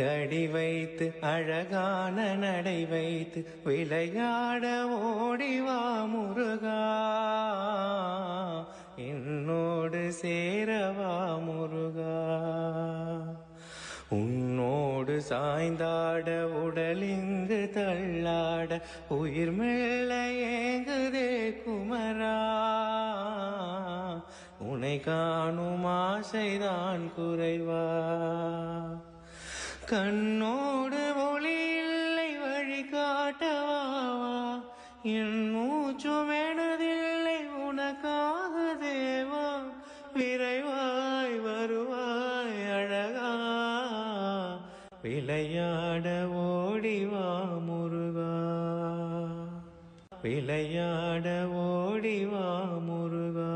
அடி வைத்து அழகான நடை வைத்து விளையாட ஓடிவா முருகா, என்னோடு சேரவா முருகா. உன்னோடு சாய்ந்தாட உடலிங்கு தள்ளாட உயிர் மெல்ல ஏங்குதே குமரா, உனை காணும் ஆசைதான் குறைவா. கண்ணோடு ஒளி இல்லை வழி காட்டவா, என் மூச்சும் எனதில்லை உனக்காக தேவா. விரைவாய் வருவாய் அழகா, விளையாட ஓடிவா முருகா, விளையாட ஓடிவா முருகா.